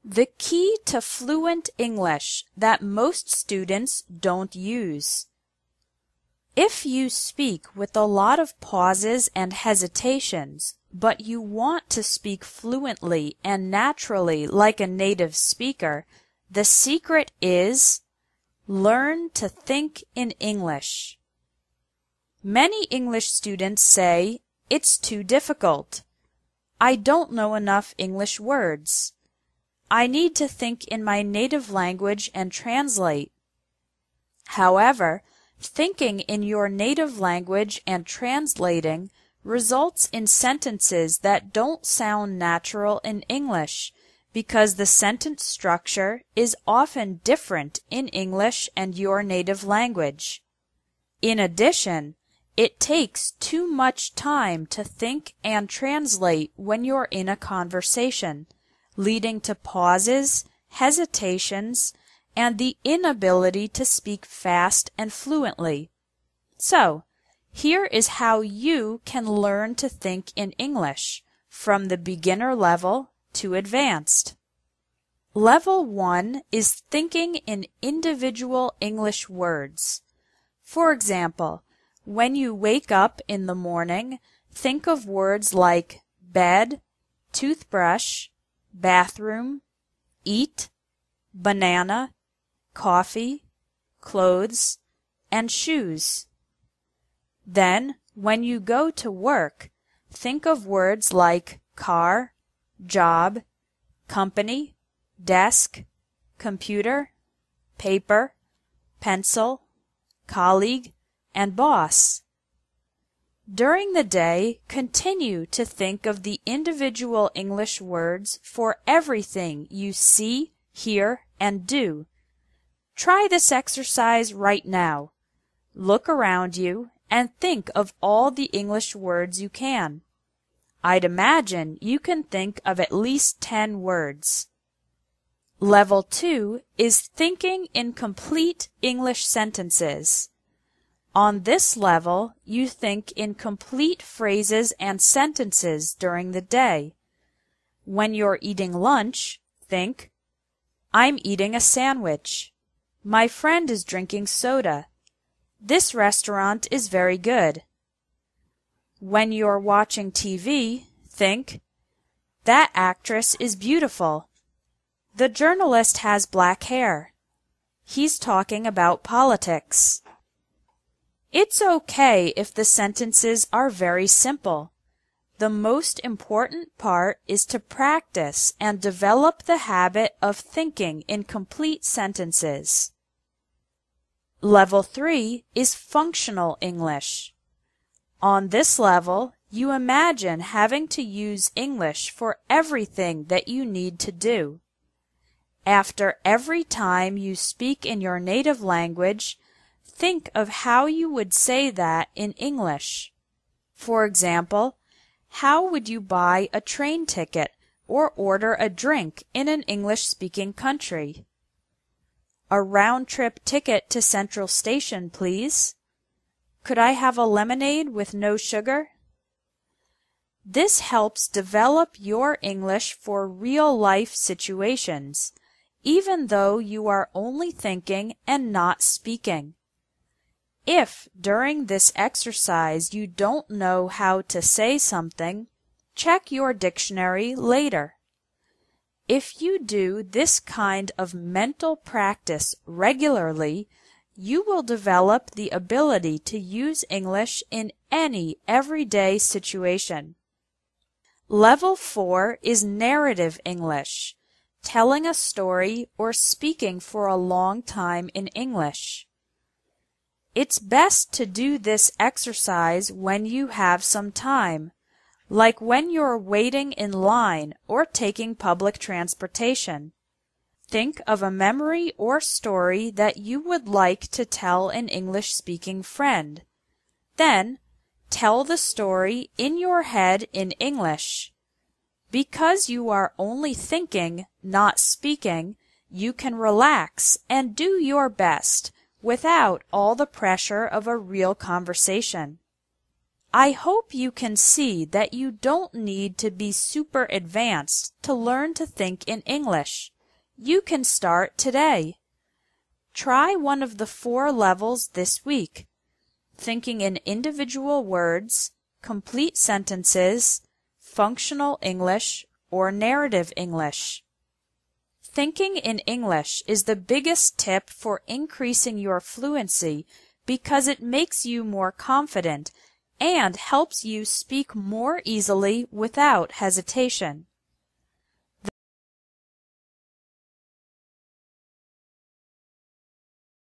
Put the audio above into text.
The key to fluent English that most students don't use. If you speak with a lot of pauses and hesitations, but you want to speak fluently and naturally like a native speaker, the secret is learn to think in English. Many English students say, "It's too difficult. I don't know enough English words. I need to think in my native language and translate." However, thinking in your native language and translating results in sentences that don't sound natural in English because the sentence structure is often different in English and your native language. In addition, it takes too much time to think and translate when you're in a conversation, leading to pauses, hesitations, and the inability to speak fast and fluently. So, here is how you can learn to think in English, from the beginner level to advanced. Level 1 is thinking in individual English words. For example, when you wake up in the morning, think of words like bed, toothbrush, bathroom, eat, banana, coffee, clothes, and shoes. Then, when you go to work, think of words like car, job, company, desk, computer, paper, pencil, colleague, and boss. During the day, continue to think of the individual English words for everything you see, hear, and do. Try this exercise right now. Look around you and think of all the English words you can. I'd imagine you can think of at least 10 words. Level 2 is thinking in complete English sentences. On this level, you think in complete phrases and sentences during the day. When you're eating lunch, think, "I'm eating a sandwich. My friend is drinking soda. This restaurant is very good." When you're watching TV, think, "That actress is beautiful. The journalist has black hair. He's talking about politics." It's okay if the sentences are very simple. The most important part is to practice and develop the habit of thinking in complete sentences. Level 3 is functional English. On this level, you imagine having to use English for everything that you need to do. After every time you speak in your native language, think of how you would say that in English. For example, how would you buy a train ticket or order a drink in an English-speaking country? "A round-trip ticket to Central Station, please. Could I have a lemonade with no sugar?" This helps develop your English for real-life situations, even though you are only thinking and not speaking. If during this exercise you don't know how to say something, check your dictionary later. If you do this kind of mental practice regularly, you will develop the ability to use English in any everyday situation. Level 4 is narrative English, telling a story or speaking for a long time in English. It's best to do this exercise when you have some time, like when you're waiting in line or taking public transportation. Think of a memory or story that you would like to tell an English-speaking friend. Then, tell the story in your head in English. Because you are only thinking, not speaking, you can relax and do your best without all the pressure of a real conversation. I hope you can see that you don't need to be super advanced to learn to think in English. You can start today. Try one of the 4 levels this week: thinking in individual words, complete sentences, functional English, or narrative English. Thinking in English is the biggest tip for increasing your fluency because it makes you more confident and helps you speak more easily without hesitation.